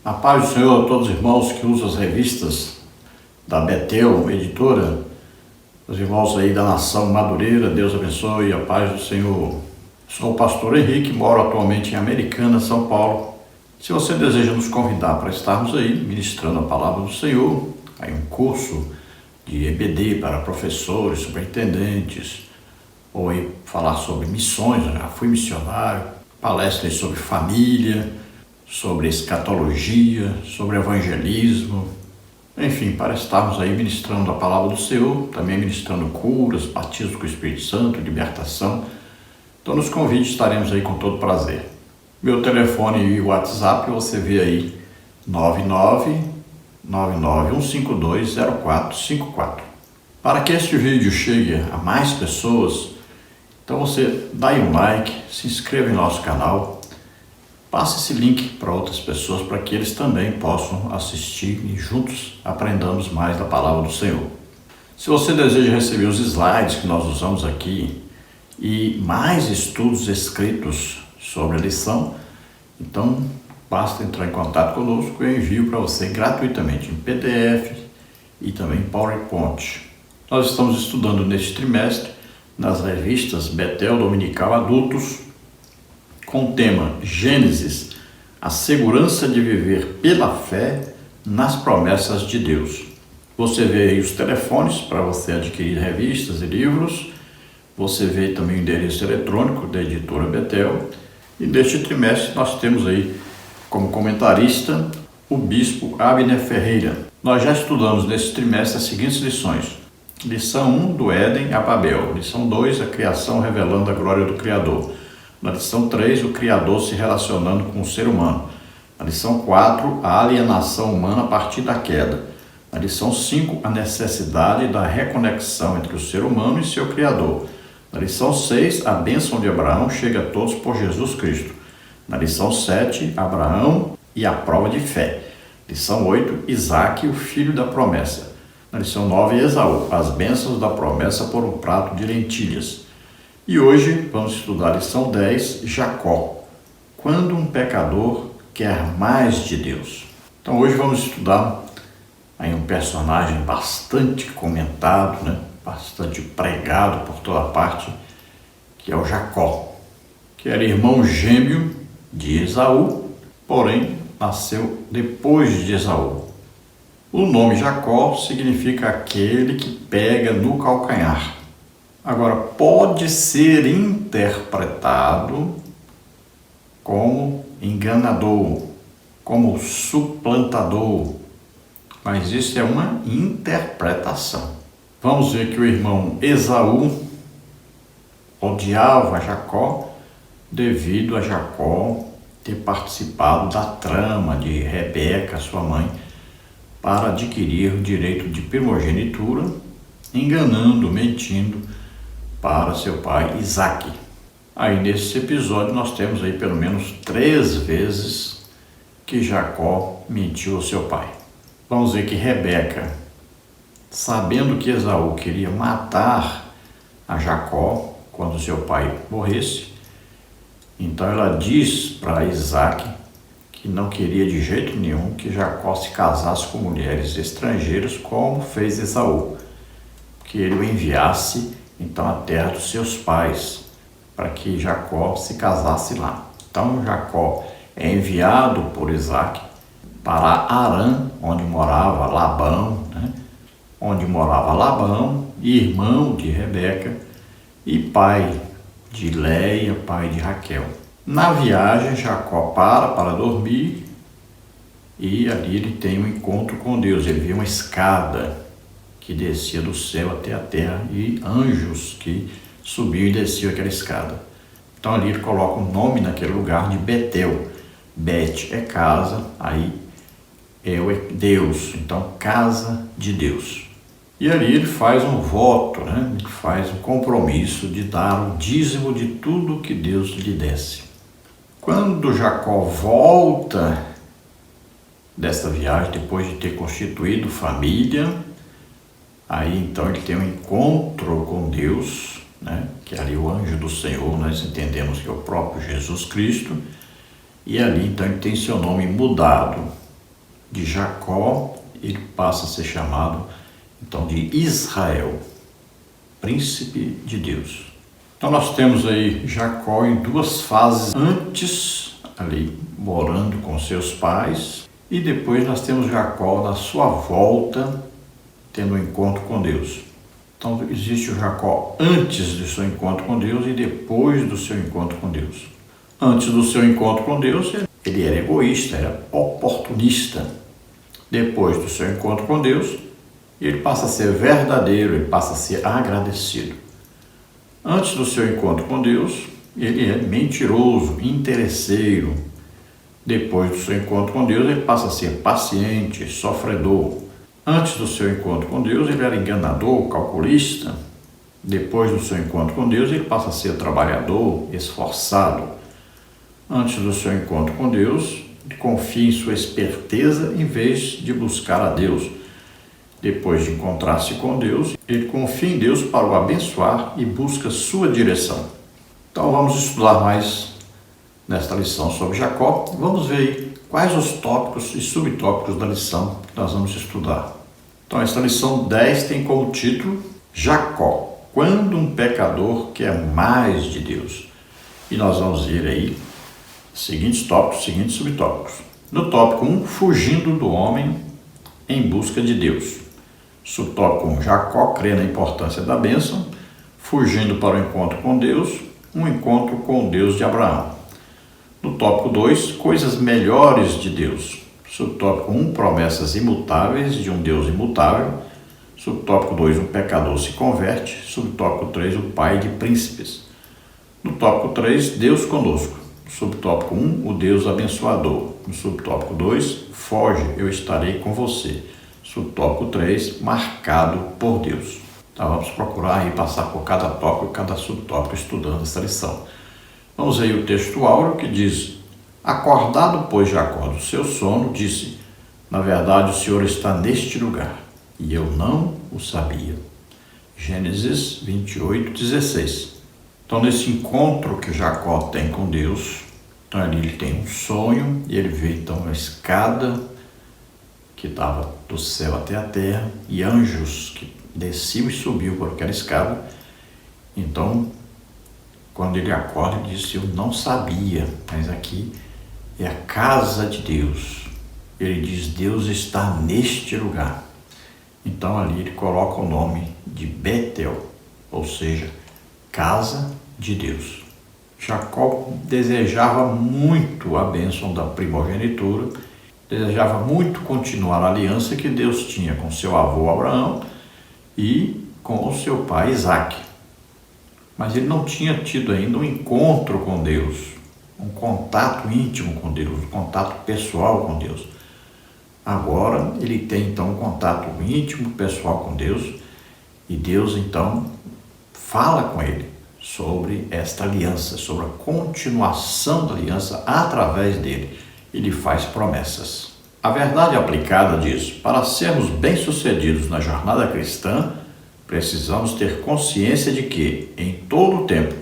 A paz do Senhor a todos os irmãos que usam as revistas da Betel, editora, os irmãos aí da nação Madureira, Deus abençoe, a paz do Senhor. Sou o pastor Henrique, moro atualmente em Americana, São Paulo. Se você deseja nos convidar para estarmos aí ministrando a palavra do Senhor, aí um curso de EBD para professores, superintendentes, ou aí falar sobre missões, eu já fui missionário, palestras sobre família, sobre escatologia, sobre evangelismo, enfim, para estarmos aí ministrando a palavra do Senhor, também ministrando curas, batismo com o Espírito Santo, libertação. Então nos convide, estaremos aí com todo prazer. Meu telefone e WhatsApp você vê aí, 99991520454. Para que este vídeo chegue a mais pessoas, então você dá aí um like, se inscreva em nosso canal, passe esse link para outras pessoas para que eles também possam assistir e juntos aprendamos mais da palavra do Senhor. Se você deseja receber os slides que nós usamos aqui e mais estudos escritos sobre a lição, então basta entrar em contato conosco e eu envio para você gratuitamente em PDF e também em PowerPoint. Nós estamos estudando neste trimestre nas revistas Betel Dominical Adultos com o tema Gênesis, a segurança de viver pela fé nas promessas de Deus. Você vê aí os telefones para você adquirir revistas e livros, você vê também o endereço eletrônico da editora Betel, e neste trimestre nós temos aí como comentarista o bispo Abner Ferreira. Nós já estudamos nesse trimestre as seguintes lições. Lição 1, do Éden a Babel. Lição 2, a criação revelando a glória do Criador. Na lição 3, o Criador se relacionando com o ser humano. Na lição 4, a alienação humana a partir da queda. Na lição 5, a necessidade da reconexão entre o ser humano e seu Criador. Na lição 6, a bênção de Abraão chega a todos por Jesus Cristo. Na lição 7, Abraão e a prova de fé. Lição 8, Isaque, o filho da promessa. Na lição 9, Esaú, as bênçãos da promessa por um prato de lentilhas. E hoje vamos estudar a lição 10, Jacó, quando um pecador quer mais de Deus. Então hoje vamos estudar aí um personagem bastante comentado, bastante pregado por toda parte, que é o Jacó, que era irmão gêmeo de Esaú, porém nasceu depois de Esaú. O nome Jacó significa aquele que pega no calcanhar. Agora, pode ser interpretado como enganador, como suplantador, mas isso é uma interpretação. Vamos ver que o irmão Esaú odiava Jacó devido a Jacó ter participado da trama de Rebeca, sua mãe, para adquirir o direito de primogenitura, enganando, mentindo para seu pai Isaque. Aí nesse episódio nós temos aí pelo menos 3 vezes que Jacó mentiu ao seu pai. Vamos ver que Rebeca, sabendo que Esaú queria matar a Jacó quando seu pai morresse, então ela diz para Isaque que não queria de jeito nenhum que Jacó se casasse com mulheres estrangeiras como fez Esaú, que ele o enviasse então à terra dos seus pais, para que Jacó se casasse lá. Então Jacó é enviado por Isaque para Harã, onde morava Labão, irmão de Rebeca e pai de Léia, pai de Raquel. Na viagem, Jacó para dormir e ali ele tem um encontro com Deus. Ele vê uma escada que descia do céu até a terra e anjos que subiam e desciam aquela escada. Então ali ele coloca o nome naquele lugar de Betel. Bet é casa, aí El é Deus, então casa de Deus. E ali ele faz um voto, ele faz um compromisso de dar o dízimo de tudo que Deus lhe desse. Quando Jacó volta desta viagem, depois de ter constituído família, aí então ele tem um encontro com Deus, que é ali o anjo do Senhor, nós entendemos que é o próprio Jesus Cristo, e ali então ele tem seu nome mudado. de Jacó, ele passa a ser chamado então de Israel, príncipe de Deus. Então nós temos aí Jacó em duas fases, antes ali morando com seus pais, e depois nós temos Jacó na sua volta, tendo um encontro com Deus. Então existe o Jacó antes do seu encontro com Deus e depois do seu encontro com Deus. Antes do seu encontro com Deus, ele era egoísta, era oportunista. Depois do seu encontro com Deus, ele passa a ser verdadeiro, ele passa a ser agradecido. Antes do seu encontro com Deus, ele é mentiroso, interesseiro. Depois do seu encontro com Deus, ele passa a ser paciente, sofredor. Antes do seu encontro com Deus, ele era enganador, calculista. Depois do seu encontro com Deus, ele passa a ser trabalhador, esforçado. Antes do seu encontro com Deus, ele confia em sua esperteza em vez de buscar a Deus. Depois de encontrar-se com Deus, ele confia em Deus para o abençoar e busca sua direção. Então vamos estudar mais nesta lição sobre Jacó. Vamos ver aí quais os tópicos e subtópicos da lição que nós vamos estudar. Então esta lição 10 tem como título Jacó, quando um pecador quer mais de Deus. E nós vamos ver aí seguintes tópicos, seguintes subtópicos. No tópico 1, fugindo do homem em busca de Deus. Subtópico 1, Jacó crê na importância da bênção, fugindo para o encontro com Deus, um encontro com o Deus de Abraão. No tópico 2, coisas melhores de Deus. Subtópico 1, promessas imutáveis de um Deus imutável. Subtópico 2, um pecador se converte. Subtópico 3, o pai de príncipes. No tópico 3, Deus conosco. Subtópico 1, o Deus abençoador. No subtópico 2, foge, eu estarei com você. Subtópico 3, marcado por Deus. Então vamos procurar aí passar por cada tópico e cada subtópico estudando essa lição. Vamos aí o texto áureo que diz: acordado, pois, Jacó do seu sono, disse: na verdade o Senhor está neste lugar, e eu não o sabia. Gênesis 28, 16. Então, nesse encontro que Jacó tem com Deus, então ali ele tem um sonho, e ele vê então uma escada que estava do céu até a terra, e anjos que desciam e subiam por aquela escada. Então, quando ele acorda, ele diz: eu não sabia, mas aqui é a casa de Deus. Ele diz: Deus está neste lugar. Então ali ele coloca o nome de Betel, ou seja, casa de Deus. Jacó desejava muito a bênção da primogenitura, desejava muito continuar a aliança que Deus tinha com seu avô Abraão e com o seu pai Isaque. Mas ele não tinha tido ainda um encontro com Deus, um contato íntimo com Deus, um contato pessoal com Deus. Agora ele tem então um contato íntimo, pessoal com Deus, e Deus então fala com ele sobre esta aliança, sobre a continuação da aliança através dele. Ele faz promessas. A verdade aplicada diz: para sermos bem-sucedidos na jornada cristã, precisamos ter consciência de que, em todo o tempo,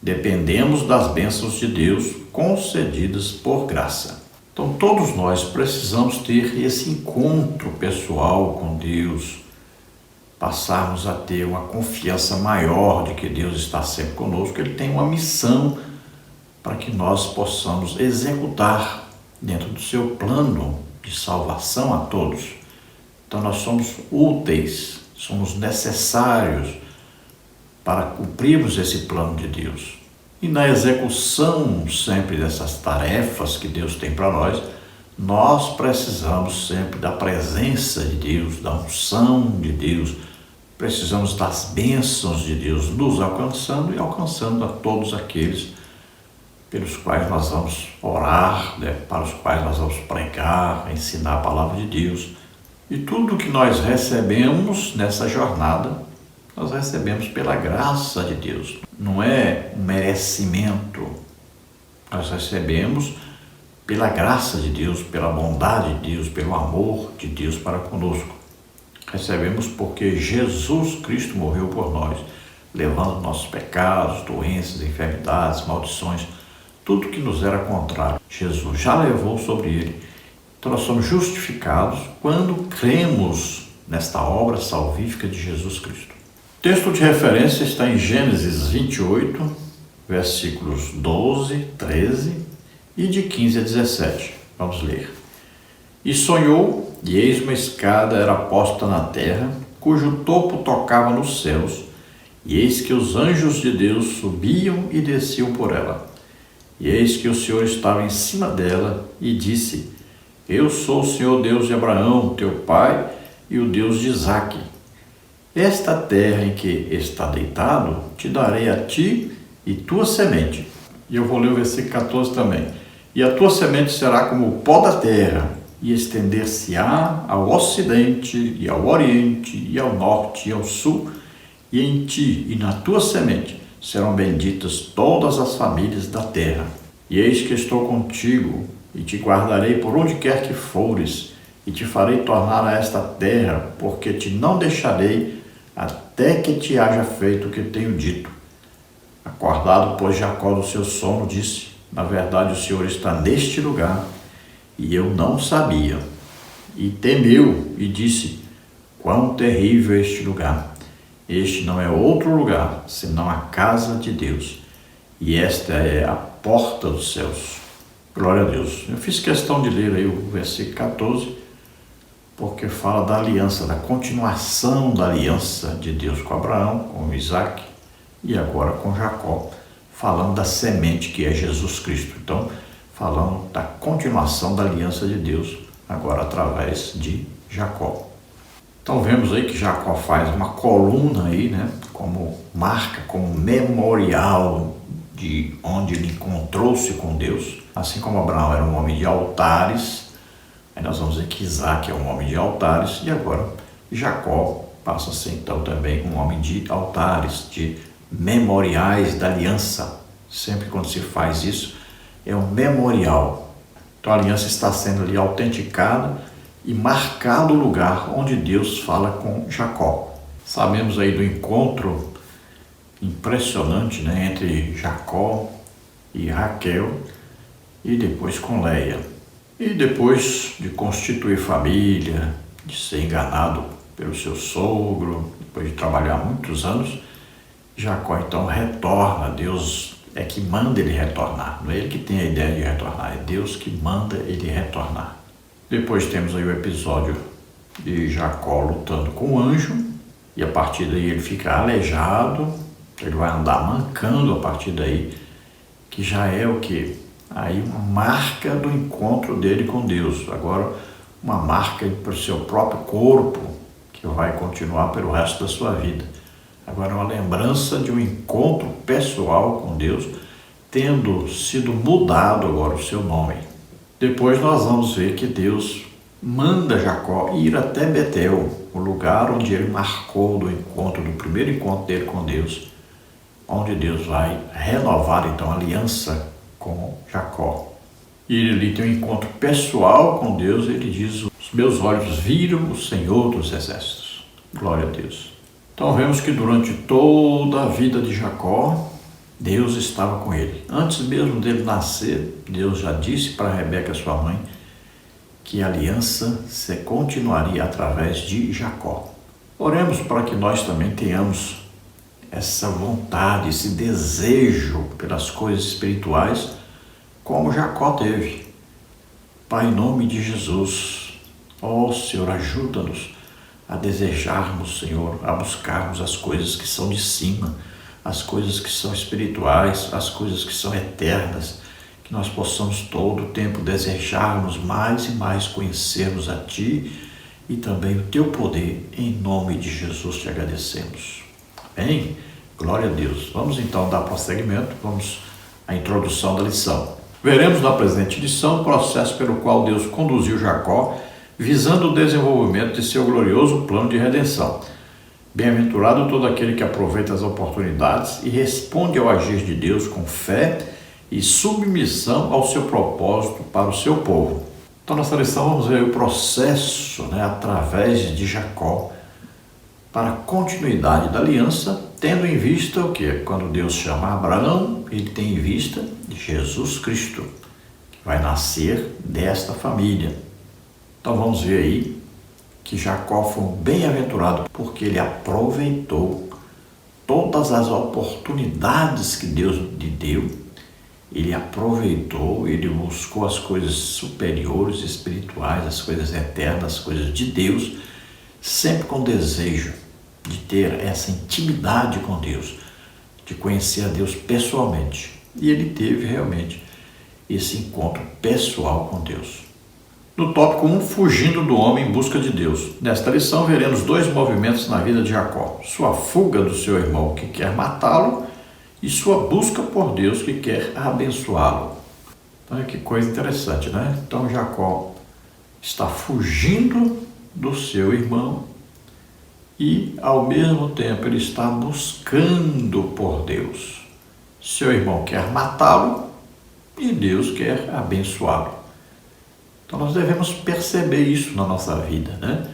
dependemos das bênçãos de Deus concedidas por graça. Então, todos nós precisamos ter esse encontro pessoal com Deus, passarmos a ter uma confiança maior de que Deus está sempre conosco, Ele tem uma missão para que nós possamos executar dentro do seu plano de salvação a todos. Então, nós somos úteis, somos necessários para cumprirmos esse plano de Deus. E na execução sempre dessas tarefas que Deus tem para nós, nós precisamos sempre da presença de Deus, da unção de Deus, precisamos das bênçãos de Deus nos alcançando e alcançando a todos aqueles pelos quais nós vamos orar, para os quais nós vamos pregar, ensinar a palavra de Deus. E tudo que nós recebemos nessa jornada, nós recebemos pela graça de Deus. Não é um merecimento. Nós recebemos pela graça de Deus, pela bondade de Deus, pelo amor de Deus para conosco. Recebemos porque Jesus Cristo morreu por nós, levando nossos pecados, doenças, enfermidades, maldições, tudo que nos era contrário. Jesus já levou sobre ele. Então nós somos justificados quando cremos nesta obra salvífica de Jesus Cristo. O texto de referência está em Gênesis 28, versículos 12, 13 e de 15 a 17. Vamos ler. E sonhou, e eis uma escada era posta na terra, cujo topo tocava nos céus, e eis que os anjos de Deus subiam e desciam por ela. E eis que o Senhor estava em cima dela, e disse: Eu sou o Senhor Deus de Abraão, teu pai, e o Deus de Isaque. Esta terra em que está deitado, te darei a ti e tua semente. E eu vou ler o versículo 14 também. E a tua semente será como o pó da terra, e estender-se-á ao ocidente, e ao oriente, e ao norte, e ao sul, e em ti e na tua semente serão benditas todas as famílias da terra. E eis que estou contigo, e te guardarei por onde quer que fores, e te farei tornar a esta terra, porque te não deixarei até que te haja feito o que tenho dito. Acordado, pois, Jacó do seu sono, disse: Na verdade, o Senhor está neste lugar, e eu não sabia. E temeu, e disse: Quão terrível é este lugar! Este não é outro lugar, senão a casa de Deus, e esta é a porta dos céus. Glória a Deus. Eu fiz questão de ler aí o versículo 14, porque fala da aliança, da continuação da aliança de Deus com Abraão, com Isaque e agora com Jacó, falando da semente que é Jesus Cristo. Então, falando da continuação da aliança de Deus, agora através de Jacó. Então vemos aí que Jacó faz uma coluna aí, né, como marca, como memorial de onde ele encontrou-se com Deus. Assim como Abraão era um homem de altares, aí nós vamos ver que Isaque é um homem de altares, e agora Jacó passa a ser então também um homem de altares, de memoriais da aliança. Sempre quando se faz isso, é um memorial. Então a aliança está sendo ali autenticada e marcado o lugar onde Deus fala com Jacó. Sabemos aí do encontro impressionante, né, entre Jacó e Raquel, e depois com Leia. E depois de constituir família, de ser enganado pelo seu sogro, depois de trabalhar muitos anos, Jacó então retorna. Deus é que manda ele retornar, não é ele que tem a ideia de retornar, é Deus que manda ele retornar. Depois temos aí o episódio de Jacó lutando com o anjo, e a partir daí ele fica aleijado, ele vai andar mancando a partir daí, que já é o que? Aí uma marca do encontro dele com Deus, agora uma marca para o seu próprio corpo, que vai continuar pelo resto da sua vida. Agora uma lembrança de um encontro pessoal com Deus, tendo sido mudado agora o seu nome. Depois nós vamos ver que Deus manda Jacó ir até Betel, o lugar onde ele marcou do encontro, do primeiro encontro dele com Deus, onde Deus vai renovar então a aliança com Jacó. E ele ali tem um encontro pessoal com Deus, ele diz: Os meus olhos viram o Senhor dos Exércitos. Glória a Deus. Então vemos que durante toda a vida de Jacó, Deus estava com ele. Antes mesmo dele nascer, Deus já disse para Rebeca, sua mãe, que a aliança se continuaria através de Jacó. Oremos para que nós também tenhamos essa vontade, esse desejo pelas coisas espirituais, como Jacó teve. Pai, em nome de Jesus, ó Senhor, ajuda-nos a desejarmos, Senhor, a buscarmos as coisas que são de cima, as coisas que são espirituais, as coisas que são eternas, que nós possamos todo o tempo desejarmos mais e mais conhecermos a Ti e também o Teu poder. Em nome de Jesus te agradecemos. Amém? Glória a Deus. Vamos então dar prosseguimento, vamos à introdução da lição. Veremos na presente lição o processo pelo qual Deus conduziu Jacó, visando o desenvolvimento de seu glorioso plano de redenção. Bem-aventurado todo aquele que aproveita as oportunidades e responde ao agir de Deus com fé e submissão ao seu propósito para o seu povo. Então, nessa lição, vamos ver o processo, através de Jacó, para a continuidade da aliança, tendo em vista o quê? Quando Deus chama Abraão, ele tem em vista de Jesus Cristo, que vai nascer desta família. Então vamos ver aí que Jacó foi um bem-aventurado porque ele aproveitou todas as oportunidades que Deus lhe deu. Ele aproveitou, ele buscou as coisas superiores, espirituais, as coisas eternas, as coisas de Deus, sempre com desejo de ter essa intimidade com Deus, de conhecer a Deus pessoalmente. E ele teve realmente esse encontro pessoal com Deus. No tópico 1, fugindo do homem em busca de Deus. Nesta lição veremos dois movimentos na vida de Jacó: sua fuga do seu irmão que quer matá-lo e sua busca por Deus que quer abençoá-lo. Então, que coisa interessante, né? Então Jacó está fugindo do seu irmão e, ao mesmo tempo, ele está buscando por Deus. Seu irmão quer matá-lo e Deus quer abençoá-lo. Então nós devemos perceber isso na nossa vida, né?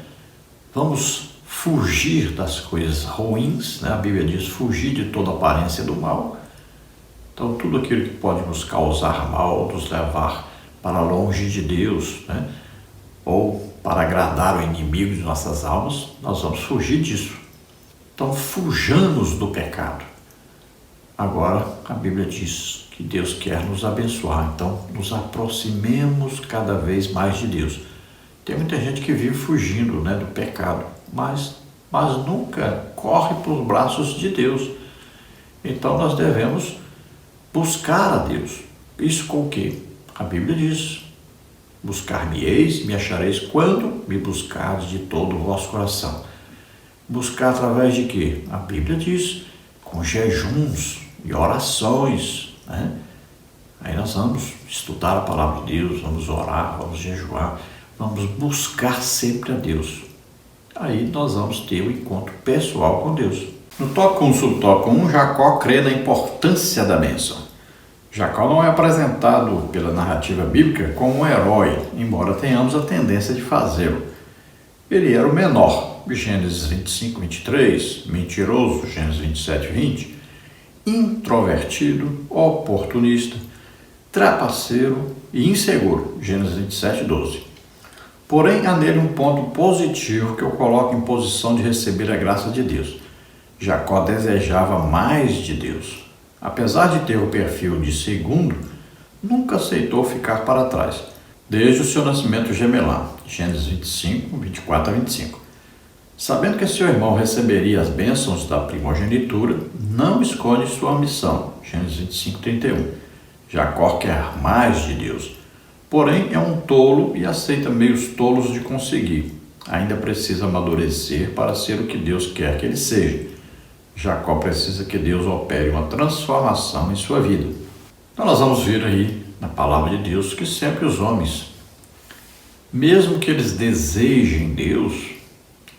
Vamos fugir das coisas ruins, né? A Bíblia diz fugir de toda aparência do mal. Então tudo aquilo que pode nos causar mal, nos levar para longe de Deus, né? Ou para agradar o inimigo de nossas almas, nós vamos fugir disso. Então fujamos do pecado. Agora a Bíblia diz que Deus quer nos abençoar, então nos aproximemos cada vez mais de Deus. Tem muita gente que vive fugindo, né, do pecado, mas nunca corre para os braços de Deus. Então nós devemos buscar a Deus. Isso com o quê? A Bíblia diz: buscar-me-eis e me achareis quando me buscardes de todo o vosso coração. Buscar através de quê? A Bíblia diz: com jejuns e orações, né? Aí nós vamos estudar a palavra de Deus, vamos orar, vamos jejuar, vamos buscar sempre a Deus. Aí nós vamos ter um encontro pessoal com Deus. No tópico 1, subtópico 1, Jacó crê na importância da bênção. Jacó não é apresentado pela narrativa bíblica como um herói, embora tenhamos a tendência de fazê-lo. Ele era o menor, Gênesis 25, 23, mentiroso, Gênesis 27, 20, introvertido, oportunista, trapaceiro e inseguro, Gênesis 27, 12. Porém, há nele um ponto positivo que eu coloco em posição de receber a graça de Deus. Jacó desejava mais de Deus. Apesar de ter o perfil de segundo, nunca aceitou ficar para trás, desde o seu nascimento gemelão, Gênesis 25, 24 a 25. Sabendo que seu irmão receberia as bênçãos da primogenitura, não esconde sua missão, Gênesis 25, 31. Jacó quer mais de Deus, porém é um tolo e aceita meios tolos de conseguir. Ainda precisa amadurecer para ser o que Deus quer que ele seja. Jacó precisa que Deus opere uma transformação em sua vida. Então nós vamos ver aí na palavra de Deus que sempre os homens, mesmo que eles desejem Deus,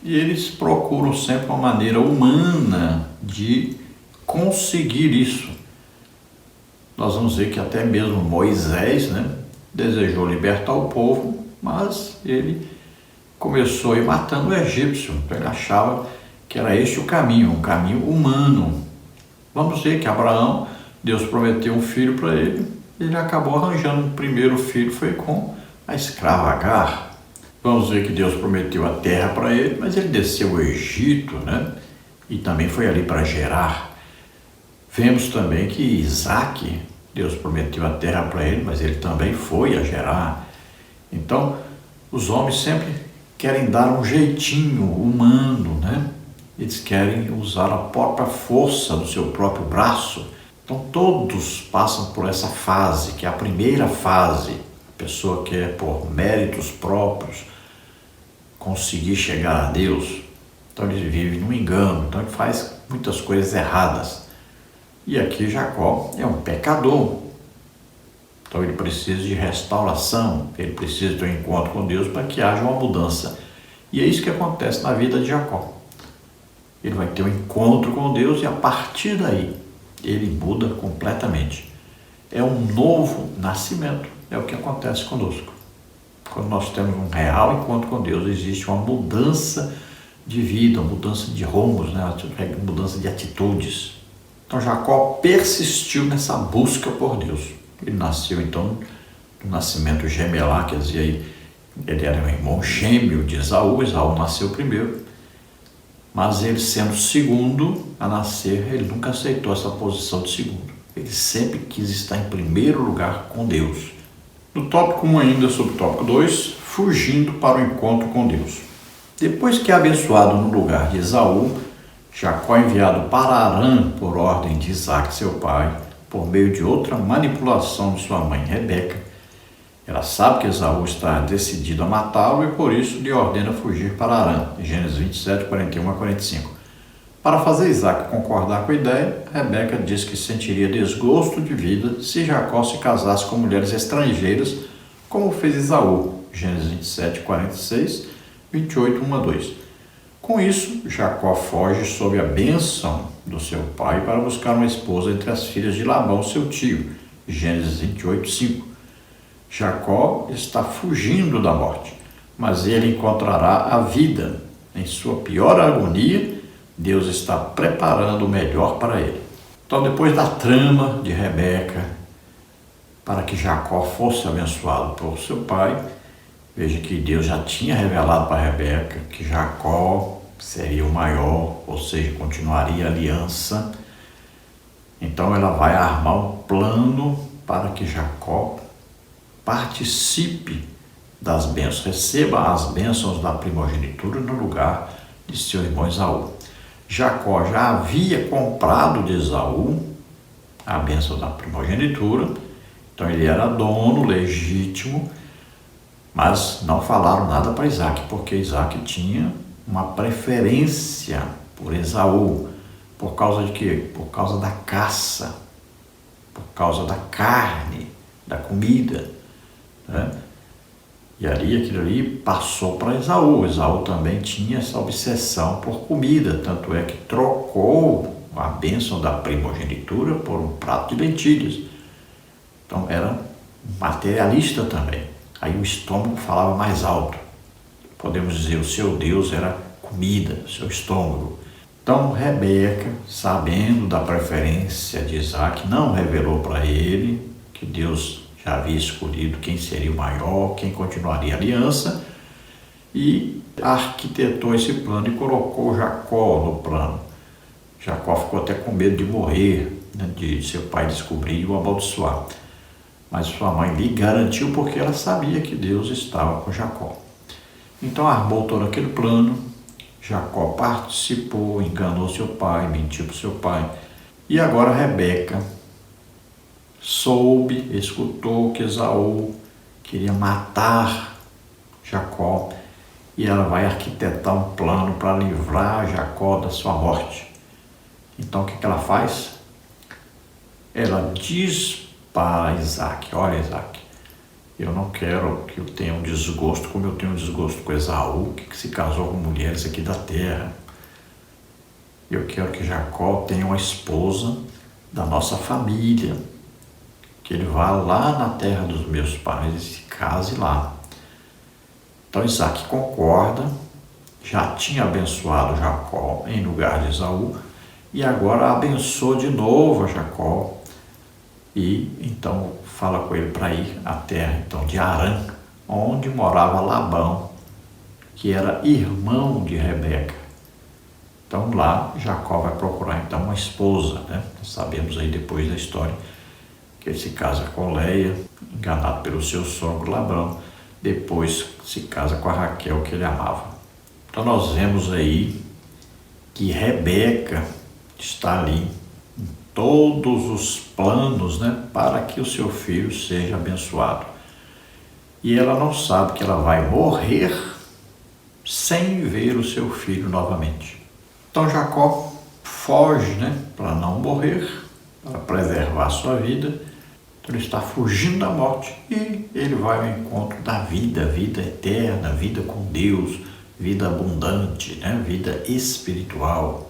eles procuram sempre uma maneira humana de conseguir isso. Nós vamos ver que até mesmo Moisés, né, desejou libertar o povo, mas ele começou a ir matando o egípcio. Então ele achava que era este o caminho, um caminho humano. Vamos ver que Abraão, Deus prometeu um filho para ele, ele acabou arranjando o primeiro filho, foi com a escrava Agar. Vamos ver que Deus prometeu a terra para ele, mas ele desceu o Egito, né? E também foi ali para Gerar. Vemos também que Isaac, Deus prometeu a terra para ele, mas ele também foi a Gerar. Então, os homens sempre querem dar um jeitinho humano, né? Eles querem usar a própria força do seu próprio braço. Então, todos passam por essa fase, que é a primeira fase. A pessoa quer, por méritos próprios, conseguir chegar a Deus. Então, ele vive num engano, então ele faz muitas coisas erradas. E aqui Jacó é um pecador. Então, ele precisa de restauração, ele precisa de um encontro com Deus para que haja uma mudança. E é isso que acontece na vida de Jacó. Ele vai ter um encontro com Deus e a partir daí ele muda completamente. É um novo nascimento, é o que acontece conosco. Quando nós temos um real encontro com Deus, existe uma mudança de vida, uma mudança de rumos, né? Uma mudança de atitudes. Então Jacó persistiu nessa busca por Deus. Ele nasceu então no nascimento gemelar, quer dizer, aí, Ele era um irmão gêmeo de Esaú. Esaú nasceu primeiro, mas ele, sendo segundo a nascer, ele nunca aceitou essa posição de segundo. Ele sempre quis estar em primeiro lugar com Deus. No tópico 1 ainda, sobre o tópico 2, fugindo para o encontro com Deus. Depois que é abençoado no lugar de Esaú, Jacó é enviado para Harã por ordem de Isaac, seu pai, por meio de outra manipulação de sua mãe, Rebeca. Ela sabe que Esaú está decidido a matá-lo e por isso lhe ordena fugir para Harã, Gênesis 27, 41 a 45. Para fazer Isaac concordar com a ideia, Rebeca diz que sentiria desgosto de vida se Jacó se casasse com mulheres estrangeiras, como fez Esaú, Gênesis 27, 46, 28, 1 a 2. Com isso, Jacó foge sob a bênção do seu pai para buscar uma esposa entre as filhas de Labão, seu tio, Gênesis 28, 5. Jacó está fugindo da morte, mas ele encontrará a vida. Em sua pior agonia, Deus está preparando o melhor para ele. Então, depois da trama de Rebeca, para que Jacó fosse abençoado por seu pai, veja que Deus já tinha revelado para Rebeca que Jacó seria o maior, ou seja, continuaria a aliança. Então ela vai armar um plano para que Jacó participe das bênçãos, receba as bênçãos da primogenitura no lugar de seu irmão Esaú. Jacó já havia comprado de Esaú a bênção da primogenitura, então ele era dono legítimo, mas não falaram nada para Isaac, porque Isaac tinha uma preferência por Esaú. Por causa de quê? Por causa da caça, por causa da carne, da comida, né? E aquilo ali passou para Esaú. Esaú também tinha essa obsessão por comida, tanto é que trocou a bênção da primogenitura por um prato de lentilhas. Então era materialista também. Aí o estômago falava mais alto. Podemos dizer, o seu Deus era comida, seu estômago. Então Rebeca, sabendo da preferência de Isaac, não revelou para ele que Deus já havia escolhido quem seria o maior, quem continuaria a aliança, e arquitetou esse plano e colocou Jacó no plano. Jacó ficou até com medo de morrer, né, de seu pai descobrir e o amaldiçoar. Mas sua mãe lhe garantiu porque ela sabia que Deus estava com Jacó. Então armou todo aquele plano, Jacó participou, enganou seu pai, mentiu para seu pai. E agora Rebeca escutou que Esaú queria matar Jacó e ela vai arquitetar um plano para livrar Jacó da sua morte. Então o que ela faz? Ela diz para Isaac: olha, Isaac, eu não quero que eu tenha um desgosto como eu tenho um desgosto com Esaú, que se casou com mulheres aqui da terra. Eu quero que Jacó tenha uma esposa da nossa família, que ele vá lá na terra dos meus pais e se case lá. Então Isaac concorda, já tinha abençoado Jacó em lugar de Esaú, e agora abençoa de novo a Jacó, e então fala com ele para ir à terra então, de Harã, onde morava Labão, que era irmão de Rebeca. Então lá Jacó vai procurar então uma esposa, né? Sabemos aí depois da história que ele se casa com Leia, enganado pelo seu sogro Labão, depois se casa com a Raquel, que ele amava. Então nós vemos aí que Rebeca está ali em todos os planos, né, para que o seu filho seja abençoado. E ela não sabe que ela vai morrer sem ver o seu filho novamente. Então Jacó foge, né, para não morrer, para preservar a sua vida. Então ele está fugindo da morte e ele vai ao encontro da vida, vida eterna, vida com Deus, vida abundante, né, vida espiritual.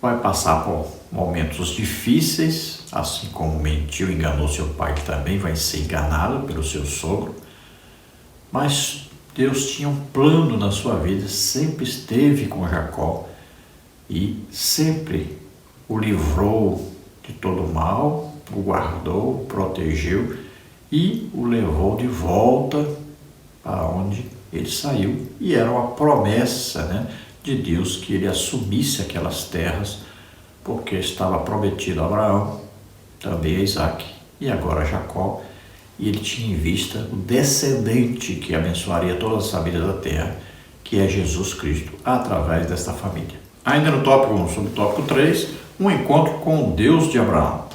Vai passar por momentos difíceis, assim como mentiu, enganou seu pai, que também vai ser enganado pelo seu sogro. Mas Deus tinha um plano na sua vida, sempre esteve com Jacó e sempre o livrou de todo o mal, o guardou, o protegeu e o levou de volta para onde ele saiu e era uma promessa, né, de Deus que ele assumisse aquelas terras, porque estava prometido a Abraão, também a Isaac e agora a Jacó, e ele tinha em vista o descendente que abençoaria todas as famílias da terra, que é Jesus Cristo, através desta família. Ainda no tópico 1, sobre o tópico 3, um encontro com o Deus de Abraão.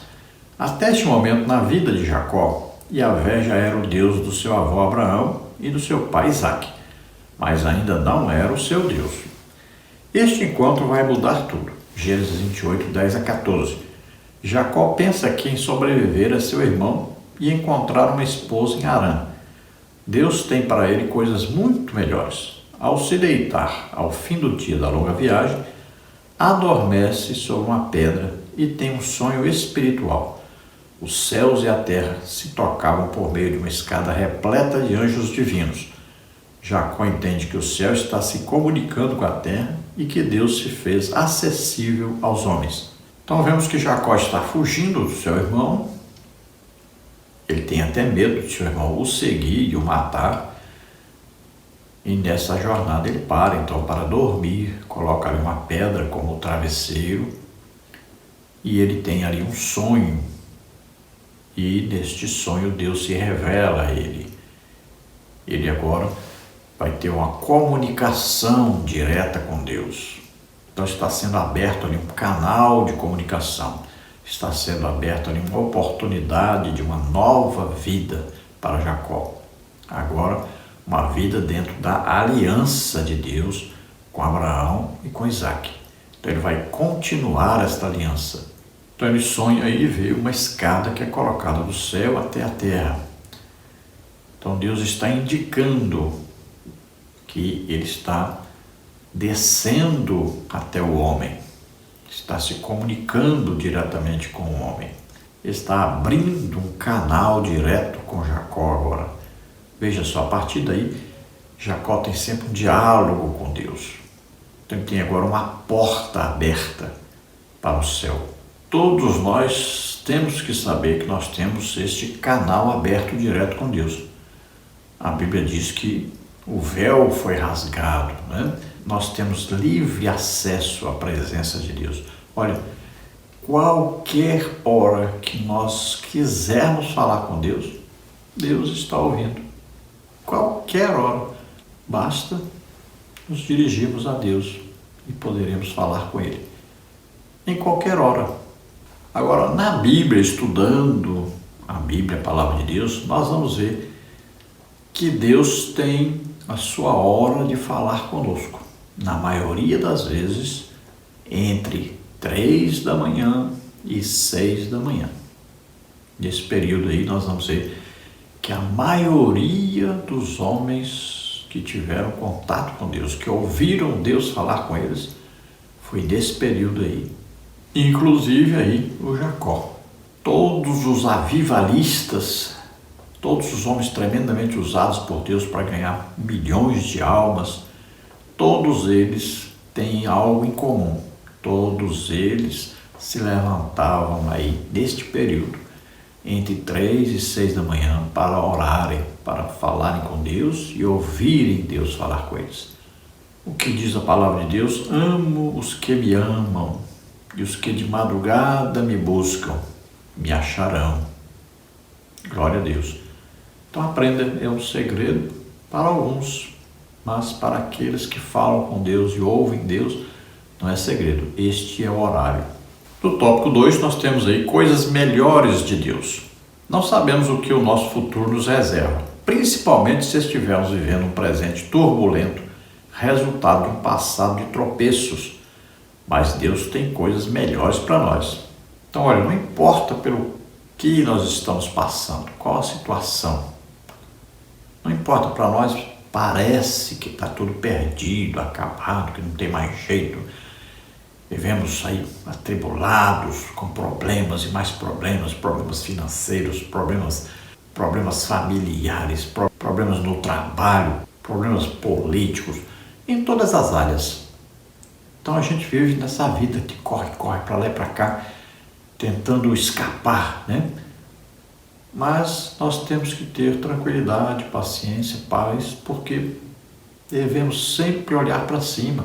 Até este momento na vida de Jacó, Yahvé já era o Deus do seu avô Abraão e do seu pai Isaac, mas ainda não era o seu Deus. Este encontro vai mudar tudo. Gênesis 28, 10 a 14. Jacó pensa que em sobreviver a seu irmão e encontrar uma esposa em Harã. Deus tem para ele coisas muito melhores. Ao se deitar ao fim do dia da longa viagem, adormece sobre uma pedra e tem um sonho espiritual. Os céus e a terra se tocavam por meio de uma escada repleta de anjos divinos. Jacó entende que o céu está se comunicando com a terra e que Deus se fez acessível aos homens. Então vemos que Jacó está fugindo do seu irmão. Ele tem até medo de seu irmão o seguir e o matar. E nessa jornada ele para então para dormir, coloca ali uma pedra como travesseiro e ele tem ali um sonho. E neste sonho Deus se revela a ele. Ele agora vai ter uma comunicação direta com Deus. Então está sendo aberto ali um canal de comunicação. Está sendo aberto ali uma oportunidade de uma nova vida para Jacó. Agora, uma vida dentro da aliança de Deus com Abraão e com Isaac. Então ele vai continuar esta aliança. Então ele sonha e vê uma escada que é colocada do céu até a terra. Então Deus está indicando que ele está descendo até o homem, está se comunicando diretamente com o homem, está abrindo um canal direto com Jacó agora. Veja só, a partir daí, Jacó tem sempre um diálogo com Deus. Então ele tem agora uma porta aberta para o céu. Todos nós temos que saber que nós temos este canal aberto direto com Deus. A Bíblia diz que o véu foi rasgado, né? Nós temos livre acesso à presença de Deus. Olha, qualquer hora que nós quisermos falar com Deus, Deus está ouvindo. Qualquer hora. Basta nos dirigirmos a Deus e poderemos falar com Ele. Em qualquer hora. Agora, na Bíblia, estudando a Bíblia, a Palavra de Deus, nós vamos ver que Deus tem a sua hora de falar conosco. Na maioria das vezes, entre 3 da manhã e 6 da manhã. Nesse período aí, nós vamos ver que a maioria dos homens que tiveram contato com Deus, que ouviram Deus falar com eles, foi nesse período aí. Inclusive aí o Jacó. Todos os avivalistas, todos os homens tremendamente usados por Deus para ganhar milhões de almas, todos eles têm algo em comum. Todos eles se levantavam aí neste período, entre 3 e 6 da manhã, para orarem, para falarem com Deus e ouvirem Deus falar com eles. O que diz a palavra de Deus? Amo os que me amam, e os que de madrugada me buscam, me acharão. Glória a Deus. Então aprenda, é um segredo para alguns, mas para aqueles que falam com Deus e ouvem Deus, não é segredo. Este é o horário. No tópico 2, nós temos aí coisas melhores de Deus. Não sabemos o que o nosso futuro nos reserva, principalmente se estivermos vivendo um presente turbulento, resultado de um passado de tropeços. Mas Deus tem coisas melhores para nós. Então, olha, não importa pelo que nós estamos passando, qual a situação. Não importa, para nós parece que está tudo perdido, acabado, que não tem mais jeito. Vivemos aí atribulados, com problemas e mais problemas, problemas financeiros, problemas familiares, problemas no trabalho, problemas políticos, em todas as áreas. Então a gente vive nessa vida que corre para lá e para cá, tentando escapar, né? Mas nós temos que ter tranquilidade, paciência, paz, porque devemos sempre olhar para cima.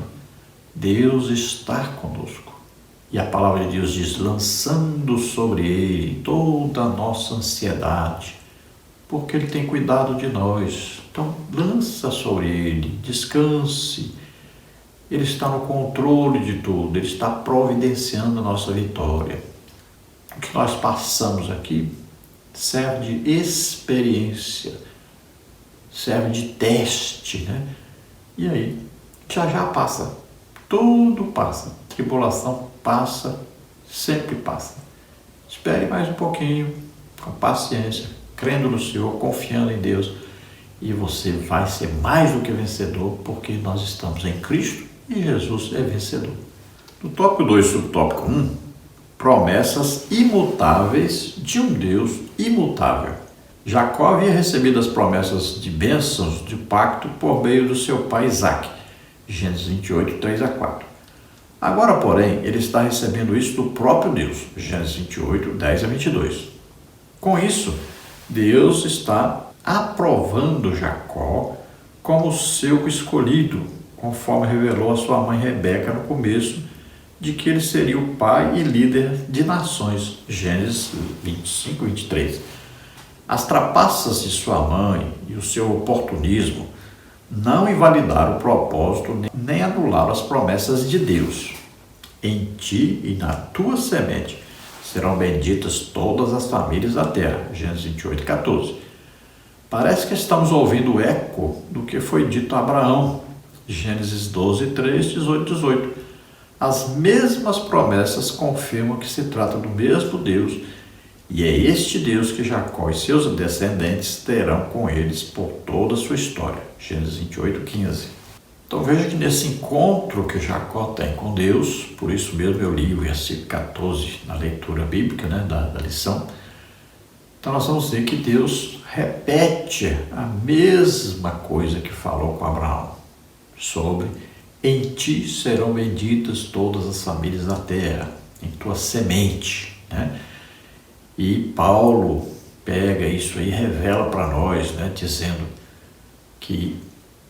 Deus está conosco. E a palavra de Deus diz, lançando sobre Ele toda a nossa ansiedade, porque Ele tem cuidado de nós. Então, lança sobre Ele, descanse. Ele está no controle de tudo, Ele está providenciando a nossa vitória. O que nós passamos aqui serve de experiência, serve de teste, né? E aí, já passa, tudo passa, tribulação passa, sempre passa. Espere mais um pouquinho, com paciência, crendo no Senhor, confiando em Deus, e você vai ser mais do que vencedor, porque nós estamos em Cristo e Jesus é vencedor. No tópico 2, subtópico 1, promessas imutáveis de um Deus imutável. Jacó havia recebido as promessas de bênçãos de pacto por meio do seu pai Isaque, Gênesis 28, 3-4. Agora, porém, ele está recebendo isso do próprio Deus, Gênesis 28, 10-22. Com isso, Deus está aprovando Jacó como seu escolhido, conforme revelou a sua mãe Rebeca no começo, de que ele seria o pai e líder de nações, Gênesis 25, 23. As trapaças de sua mãe e o seu oportunismo não invalidaram o propósito nem anularam as promessas de Deus. Em ti e na tua semente serão benditas todas as famílias da terra, Gênesis 28, 14. Parece que estamos ouvindo o eco do que foi dito a Abraão, Gênesis 12, 3, 18, 18. As mesmas promessas confirmam que se trata do mesmo Deus, e é este Deus que Jacó e seus descendentes terão com eles por toda a sua história. Gênesis 28, 15. Então veja que nesse encontro que Jacó tem com Deus, por isso mesmo eu li o versículo 14 na leitura bíblica, né, da lição. Então nós vamos ver que Deus repete a mesma coisa que falou com Abraão, sobre em ti serão benditas todas as famílias da terra, em tua semente, né? E Paulo pega isso aí e revela para nós, né, dizendo que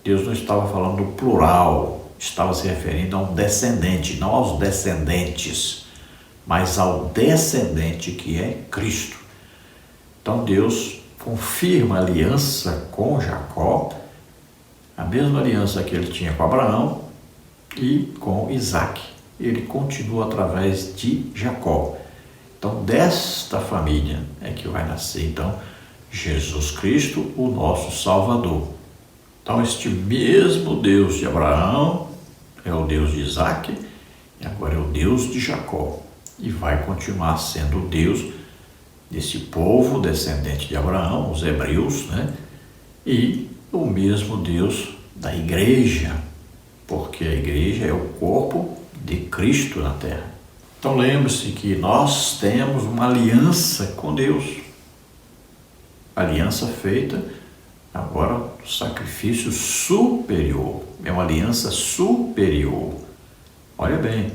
Deus não estava falando do plural, estava se referindo a um descendente, não aos descendentes, mas ao descendente que é Cristo. Então Deus confirma a aliança com Jacó, a mesma aliança que ele tinha com Abraão e com Isaque. Ele continua através de Jacó. Então, desta família é que vai nascer, então, Jesus Cristo, o nosso Salvador. Então, este mesmo Deus de Abraão é o Deus de Isaque e agora é o Deus de Jacó. E vai continuar sendo o Deus desse povo descendente de Abraão, os hebreus, né? E o mesmo Deus da igreja, porque a igreja é o corpo de Cristo na terra. Então lembre-se que nós temos uma aliança com Deus, aliança feita agora do sacrifício superior, é uma aliança superior. Olha bem,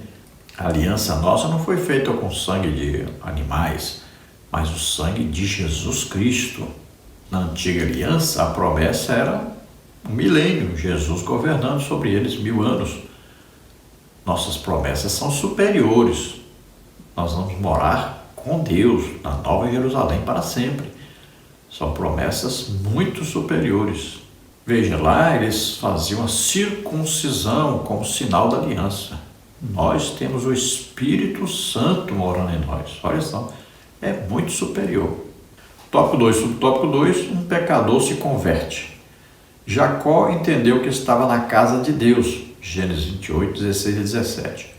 a aliança nossa não foi feita com sangue de animais, mas o sangue de Jesus Cristo. Na antiga aliança, a promessa era um milênio, Jesus governando sobre eles 1000 anos. Nossas promessas são superiores. Nós vamos morar com Deus na Nova Jerusalém para sempre. São promessas muito superiores. Veja, lá eles faziam a circuncisão como sinal da aliança. Nós temos o Espírito Santo morando em nós. Olha só, é muito superior. Tópico 2, subtópico 2, um pecador se converte. Jacó entendeu que estava na casa de Deus, Gênesis 28, 16 e 17.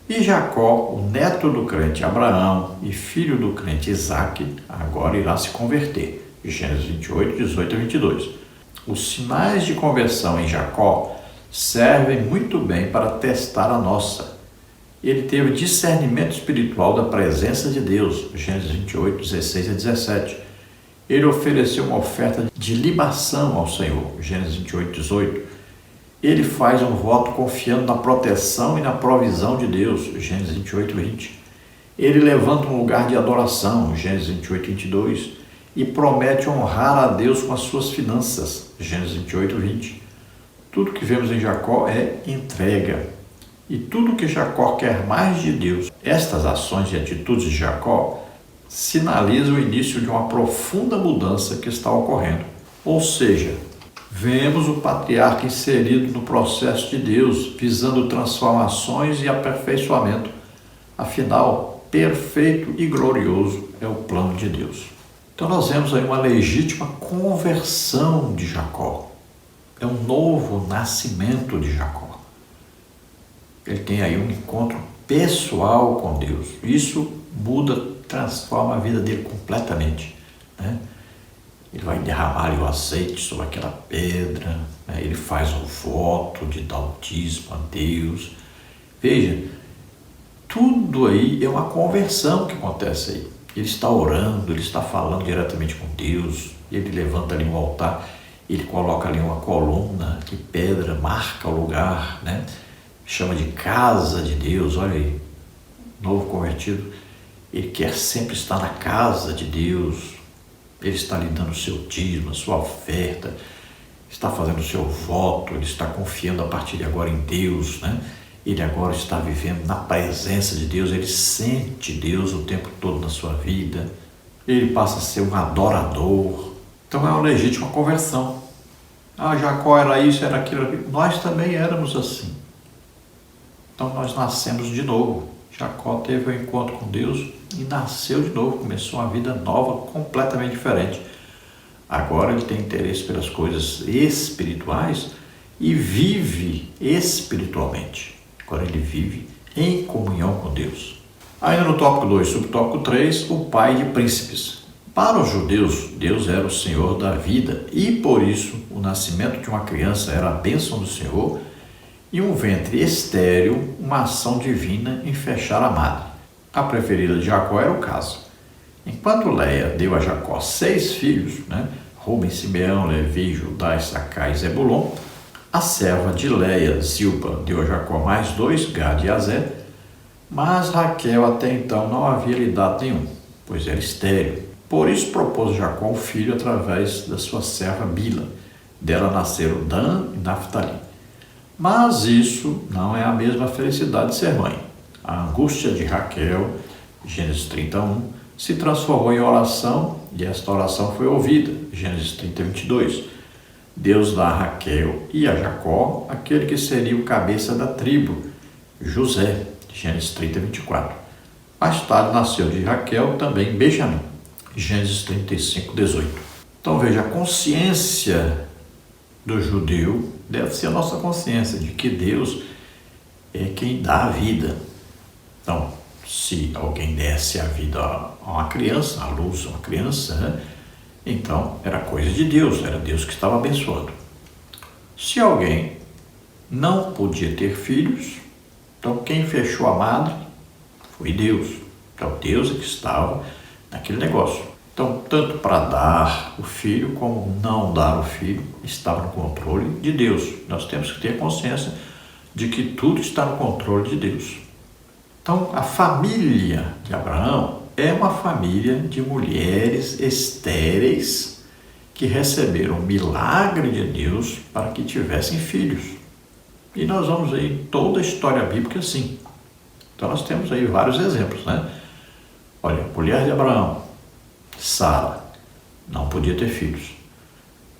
E Jacó, o neto do crente Abraão e filho do crente Isaque, agora irá se converter, Gênesis 28, 18 e 22. Os sinais de conversão em Jacó servem muito bem para testar a nossa. Ele teve discernimento espiritual da presença de Deus, Gênesis 28, 16 e 17. Ele ofereceu uma oferta de libação ao Senhor, Gênesis 28, 18. Ele faz um voto confiando na proteção e na provisão de Deus, Gênesis 28, 20. Ele levanta um lugar de adoração, Gênesis 28, 22. E promete honrar a Deus com as suas finanças, Gênesis 28, 20. Tudo que vemos em Jacó é entrega. E tudo que Jacó quer mais de Deus. Estas ações e atitudes de Jacó sinalizam o início de uma profunda mudança que está ocorrendo. Ou seja, vemos o patriarca inserido no processo de Deus, visando transformações e aperfeiçoamento. Afinal, perfeito e glorioso é o plano de Deus. Então nós vemos aí uma legítima conversão de Jacó. É um novo nascimento de Jacó. Ele tem aí um encontro pessoal com Deus. Isso muda, transforma a vida dele completamente, né? Ele vai derramar ali o azeite sobre aquela pedra, né? Ele faz um voto de dar o dízimo a Deus. Veja, tudo aí é uma conversão que acontece aí. Ele está orando, ele está falando diretamente com Deus, ele levanta ali um altar, ele coloca ali uma coluna de pedra, marca o lugar, né? Chama de casa de Deus. Olha aí, novo convertido, ele quer sempre estar na casa de Deus. Ele está lhe dando o seu dízimo, a sua oferta, está fazendo o seu voto, ele está confiando a partir de agora em Deus, né? Ele agora está vivendo na presença de Deus, ele sente Deus o tempo todo na sua vida, ele passa a ser um adorador. Então é uma legítima conversão. Jacó era isso, era aquilo. Nós também éramos assim. Então nós nascemos de novo. Jacó teve um encontro com Deus e nasceu de novo, começou uma vida nova, completamente diferente. Agora ele tem interesse pelas coisas espirituais e vive espiritualmente. Agora ele vive em comunhão com Deus. Ainda no tópico 2, subtópico 3, o pai de príncipes. Para os judeus, Deus era o Senhor da vida e por isso o nascimento de uma criança era a bênção do Senhor e um ventre estéril, uma ação divina em fechar a madre. A preferida de Jacó era o caso. Enquanto Leia deu a Jacó 6 filhos, né? Rubem, Simeão, Levi, Judá, Issacar e Zebulon, a serva de Leia, Zilpa, deu a Jacó mais 2, Gad e Azer, mas Raquel até então não havia lhe dado nenhum, pois era estéril. Por isso propôs Jacó um filho através da sua serva Bila. Dela nasceram Dan e Naphtali. Mas isso não é a mesma felicidade de ser mãe. A angústia de Raquel, Gênesis 31, se transformou em oração e esta oração foi ouvida, Gênesis 30, 22. Deus dá a Raquel e a Jacó aquele que seria o cabeça da tribo, José, Gênesis 30, 24. Mais tarde nasceu de Raquel também Benjamim, Gênesis 35, 18. Então veja, a consciência do judeu deve ser a nossa consciência de que Deus é quem dá a vida. Então, se alguém desse a vida a uma criança, a luz a uma criança, né? Então era coisa de Deus, era Deus que estava abençoando. Se alguém não podia ter filhos, então quem fechou a madre foi Deus. Então Deus é que estava naquele negócio. Então, tanto para dar o filho como não dar o filho estava no controle de Deus. Nós temos que ter consciência de que tudo está no controle de Deus. Então, a família de Abraão é uma família de mulheres estéreis que receberam o milagre de Deus para que tivessem filhos. E nós vamos ver em toda a história bíblica assim. Então, nós temos aí vários exemplos, né? Olha, mulher de Abraão, Sara, não podia ter filhos.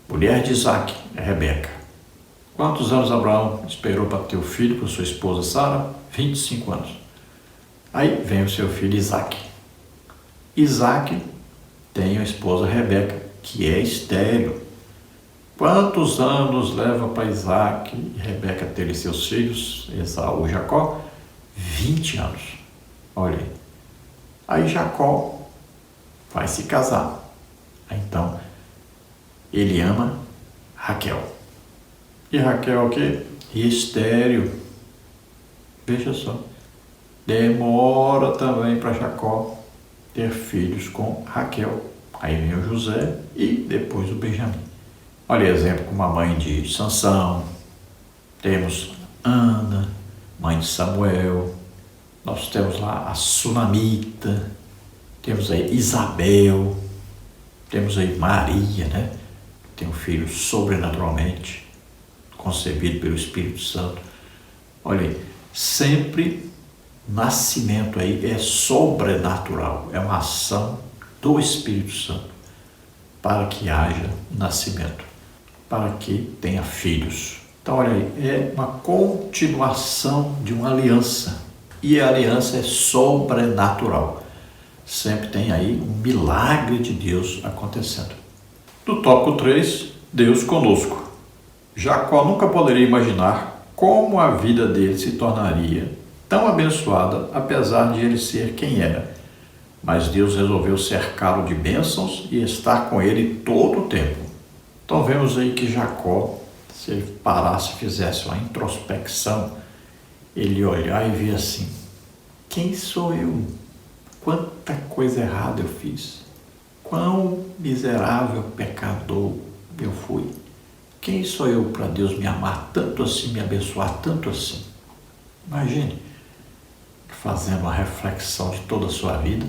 Mulher de Isaac, Rebeca. Quantos anos Abraão esperou para ter o filho com sua esposa Sara? 25 anos. Aí vem o seu filho Isaac. Isaac tem a esposa Rebeca, que é estéril. Quantos anos leva para Isaac e Rebeca terem seus filhos, Esaú e Jacó? 20 anos. Olha aí. Aí Jacó vai se casar. Então, ele ama Raquel. E Raquel o quê? Estéril. Veja só. Demora também para Jacó ter filhos com Raquel. Aí vem o José e depois o Benjamim. Olha exemplo como a mãe de Sansão. Temos Ana, mãe de Samuel. Nós temos lá a Sunamita. Temos aí Isabel. Temos aí Maria, né? Tem um filho sobrenaturalmente concebido pelo Espírito Santo. Olha aí, sempre nascimento aí é sobrenatural, é uma ação do Espírito Santo para que haja nascimento, para que tenha filhos. Então, olha aí, é uma continuação de uma aliança, e a aliança é sobrenatural. Sempre tem aí um milagre de Deus acontecendo. No tópico 3, Deus conosco. Jacó nunca poderia imaginar como a vida dele se tornaria tão abençoada, apesar de ele ser quem era. Mas Deus resolveu cercá-lo de bênçãos e estar com ele todo o tempo. Então vemos aí que Jacó, se ele parasse e fizesse uma introspecção, ele ia olhar e ver assim: quem sou eu? Quanta coisa errada eu fiz. Quão miserável pecador eu fui. Quem sou eu para Deus me amar tanto assim, me abençoar tanto assim? Imagine, fazendo uma reflexão de toda a sua vida,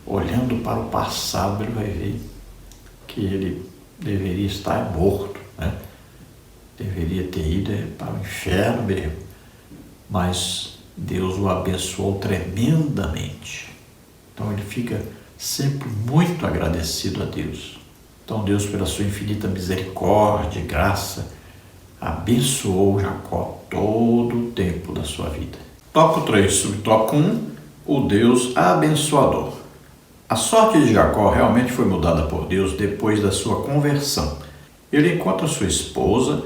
olhando para o passado, ele vai ver que ele deveria estar morto, né? Deveria ter ido para o inferno mesmo. Mas Deus o abençoou tremendamente. Então ele fica sempre muito agradecido a Deus. Então Deus, pela sua infinita misericórdia e graça, abençoou Jacó todo o tempo da sua vida. Tópico 3, subtópico 1, o Deus abençoador. A sorte de Jacó realmente foi mudada por Deus depois da sua conversão. Ele encontra sua esposa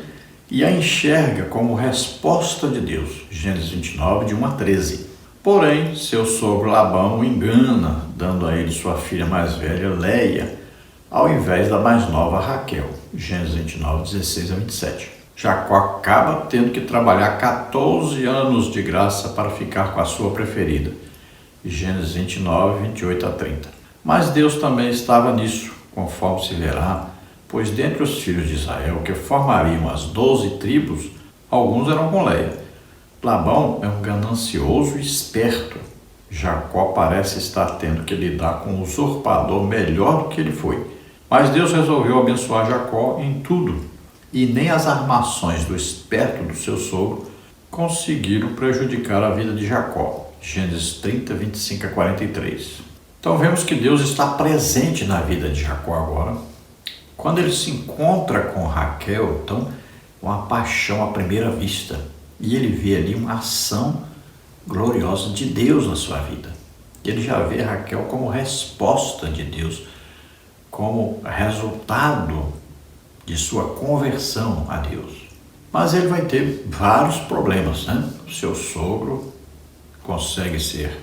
e a enxerga como resposta de Deus. Gênesis 29, de 1 a 13. Porém, seu sogro Labão o engana, dando a ele sua filha mais velha, Leia, ao invés da mais nova, Raquel. Gênesis 29, 16 a 27. Jacó acaba tendo que trabalhar 14 anos de graça para ficar com a sua preferida. Gênesis 29, 28 a 30. Mas Deus também estava nisso, conforme se verá, pois dentre os filhos de Israel, que formariam as 12 tribos, alguns eram com Leia. Labão é um ganancioso e esperto. Jacó parece estar tendo que lidar com um usurpador melhor do que ele foi. Mas Deus resolveu abençoar Jacó em tudo, e nem as armações do esperto do seu sogro conseguiram prejudicar a vida de Jacó. Gênesis 30, 25 a 43. Então vemos que Deus está presente na vida de Jacó agora. Quando ele se encontra com Raquel, então, uma paixão à primeira vista. E ele vê ali uma ação gloriosa de Deus na sua vida. Ele já vê Raquel como resposta de Deus, como resultado de sua conversão a Deus. Mas ele vai ter vários problemas, né? O seu sogro consegue ser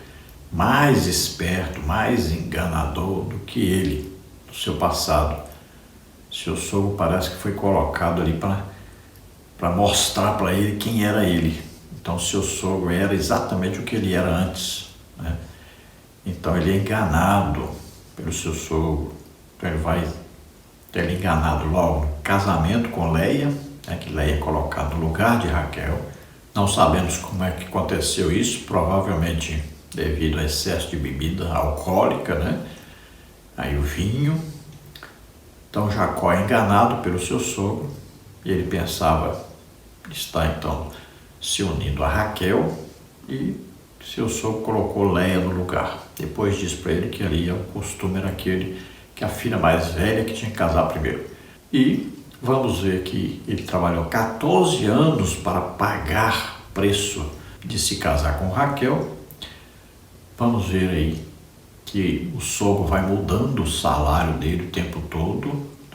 mais esperto, mais enganador do que ele, no seu passado. Seu sogro parece que foi colocado ali para mostrar para ele quem era ele. Então, seu sogro era exatamente o que ele era antes, né? Então, ele é enganado pelo seu sogro. Então, ele vai ter enganado logo no casamento com Leia, né, que Leia é colocada no lugar de Raquel. Não sabemos como é que aconteceu isso, provavelmente devido ao excesso de bebida alcoólica, né? Aí o vinho. Então, Jacó é enganado pelo seu sogro e ele pensava estar, então, se unindo a Raquel, e seu sogro colocou Leia no lugar. Depois disse para ele que ali o costume era aquele que a filha mais velha que tinha que casar primeiro. E vamos ver que ele trabalhou 14 anos para pagar o preço de se casar com Raquel. Vamos ver aí que o sogro vai mudando o salário dele o tempo todo,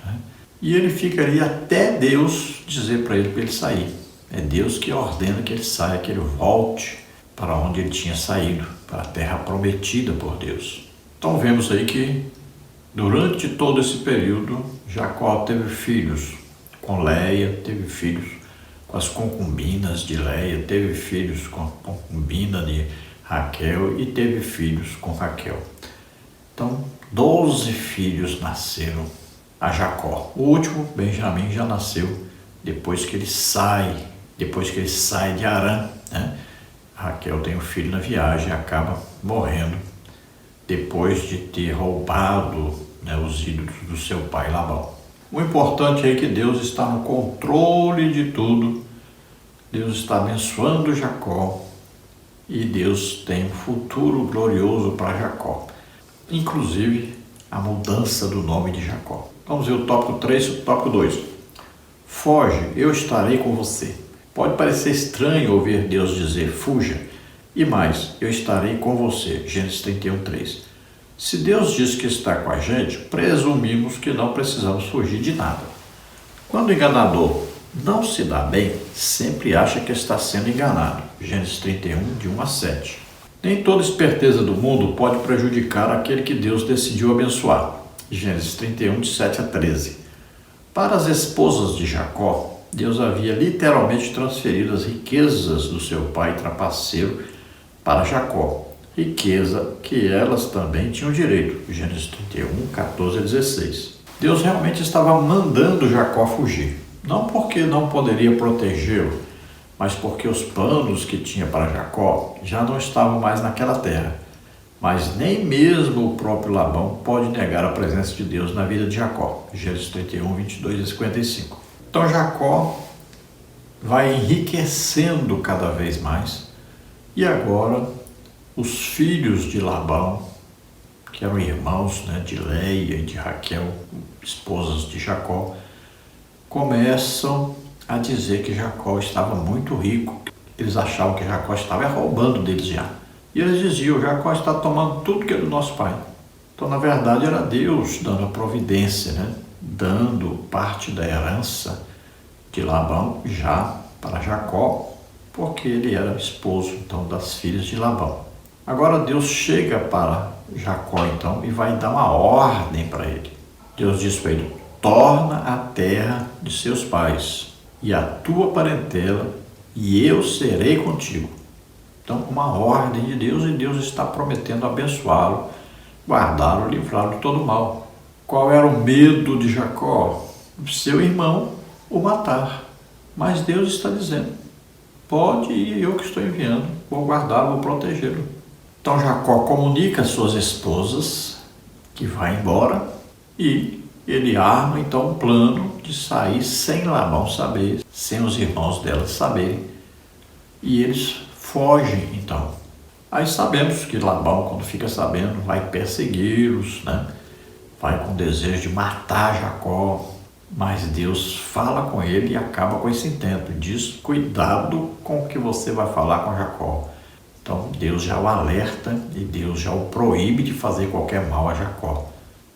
né? E ele fica ali até Deus dizer para ele sair. É Deus que ordena que ele saia, que ele volte para onde ele tinha saído, para a terra prometida por Deus. Então vemos aí que durante todo esse período, Jacó teve filhos com Leia, teve filhos com as concubinas de Leia, teve filhos com a concubina de Raquel e teve filhos com Raquel. Então, 12 filhos nasceram a Jacó. O último, Benjamim, já nasceu depois que ele sai de Harã, né? Raquel tem um filho na viagem e acaba morrendo depois de ter roubado, né, os ídolos do seu pai Labão. O importante é que Deus está no controle de tudo. Deus está abençoando Jacó e Deus tem um futuro glorioso para Jacó, inclusive a mudança do nome de Jacó. Vamos ver o tópico 3 e o tópico 2. Foge, eu estarei com você. Pode parecer estranho ouvir Deus dizer fuja, e mais, eu estarei com você, Gênesis 31:3. Se Deus diz que está com a gente, presumimos que não precisamos fugir de nada. Quando o enganador não se dá bem, sempre acha que está sendo enganado. Gênesis 31, de 1 a 7. Nem toda esperteza do mundo pode prejudicar aquele que Deus decidiu abençoar. Gênesis 31, de 7 a 13. Para as esposas de Jacó, Deus havia literalmente transferido as riquezas do seu pai trapaceiro para Jacó. Riqueza que elas também tinham direito. Gênesis 31, 14 a 16. Deus realmente estava mandando Jacó fugir. Não porque não poderia protegê-lo, mas porque os planos que tinha para Jacó já não estavam mais naquela terra. Mas nem mesmo o próprio Labão pode negar a presença de Deus na vida de Jacó. Gênesis 31, 22 a 55. Então Jacó vai enriquecendo cada vez mais. E agora os filhos de Labão, que eram irmãos, de Leia e de Raquel, esposas de Jacó, começam a dizer que Jacó estava muito rico. Eles achavam que Jacó estava roubando deles já. E eles diziam, Jacó está tomando tudo que é do nosso pai. Então, na verdade, era Deus dando a providência, dando parte da herança de Labão já para Jacó, porque ele era esposo, então, das filhas de Labão. Agora Deus chega para Jacó, então, e vai dar uma ordem para ele. Deus diz para ele, torna a terra de seus pais e a tua parentela, e eu serei contigo. Então, uma ordem de Deus, e Deus está prometendo abençoá-lo, guardá-lo, livrá-lo de todo mal. Qual era o medo de Jacó? Seu irmão o matar. Mas Deus está dizendo, pode ir, eu que estou enviando, vou guardá-lo, vou protegê-lo. Então Jacó comunica às suas esposas que vai embora e ele arma então um plano de sair sem Labão saber, sem os irmãos dela saberem. E eles fogem então. Aí sabemos que Labão, quando fica sabendo, vai persegui-los, vai com desejo de matar Jacó. Mas Deus fala com ele e acaba com esse intento. Diz, cuidado com o que você vai falar com Jacó. Então Deus já o alerta e Deus já o proíbe de fazer qualquer mal a Jacó.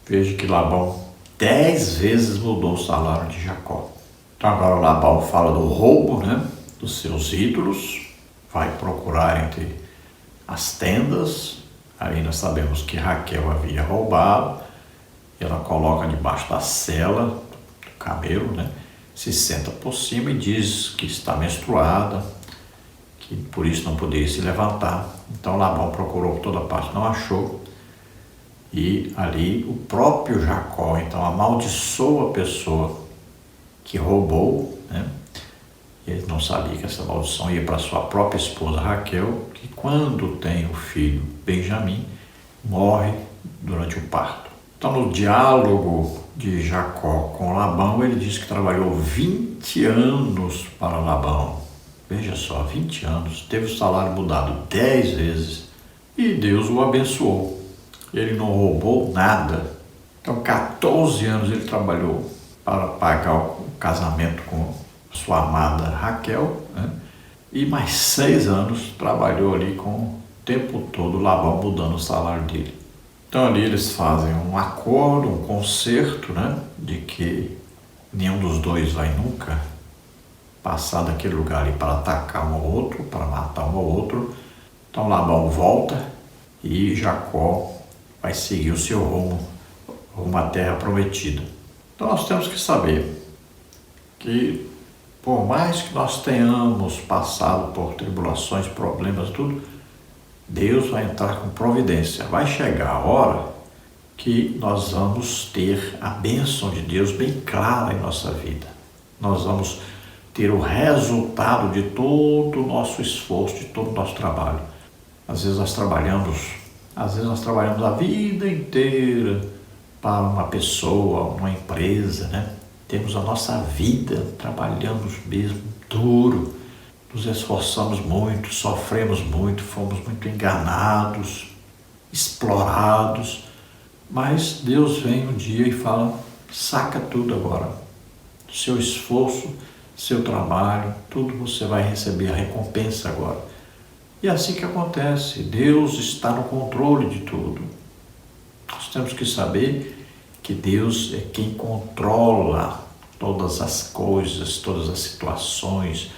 Veja que Labão 10 vezes mudou o salário de Jacó. Então agora Labão fala do roubo, dos seus ídolos. Vai procurar entre as tendas. Aí nós sabemos que Raquel havia roubado. Ela coloca debaixo da sela do camelo, se senta por cima e diz que está menstruada, que por isso não poderia se levantar. Então Labão procurou por toda parte, não achou. E ali o próprio Jacó, então, amaldiçoa a pessoa que roubou, Ele não sabia que essa maldição ia para sua própria esposa Raquel, que quando tem o filho Benjamim, morre durante o parto. Então, no diálogo de Jacó com Labão, ele diz que trabalhou 20 anos para Labão. Veja só, 20 anos, teve o salário mudado 10 vezes e Deus o abençoou. Ele não roubou nada. Então, 14 anos ele trabalhou para pagar o casamento com sua amada Raquel, e mais 6 anos trabalhou ali com o tempo todo Labão mudando o salário dele. Então ali eles fazem um acordo, um concerto, de que nenhum dos dois vai nunca passar daquele lugar ali para atacar um ao outro, para matar um ao outro. Então Labão volta e Jacó vai seguir o seu rumo à terra prometida. Então nós temos que saber que por mais que nós tenhamos passado por tribulações, problemas, tudo, Deus vai entrar com providência. Vai chegar a hora que nós vamos ter a bênção de Deus bem clara em nossa vida. Nós vamos ter o resultado de todo o nosso esforço, de todo o nosso trabalho. Às vezes nós trabalhamos a vida inteira para uma pessoa, uma empresa, temos a nossa vida, trabalhamos mesmo duro, nos esforçamos muito, sofremos muito, fomos muito enganados, explorados, mas Deus vem um dia e fala: saca tudo agora, seu esforço, seu trabalho, tudo você vai receber a recompensa agora. E é assim que acontece, Deus está no controle de tudo. Nós temos que saber que Deus é quem controla todas as coisas, todas as situações,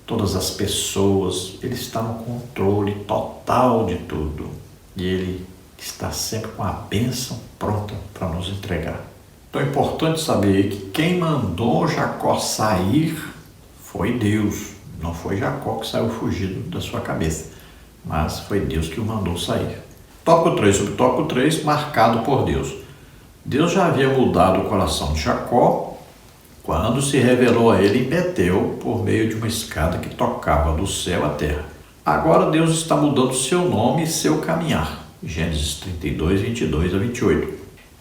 todas as pessoas. Ele está no controle total de tudo. E Ele está sempre com a bênção pronta para nos entregar. Então é importante saber que quem mandou Jacó sair foi Deus. Não foi Jacó que saiu fugido da sua cabeça, mas foi Deus que o mandou sair. Tópico 3, subtópico 3, marcado por Deus. Deus já havia mudado o coração de Jacó quando se revelou a ele em Betel por meio de uma escada que tocava do céu à terra. Agora Deus está mudando seu nome e seu caminhar. Gênesis 32, 22 a 28.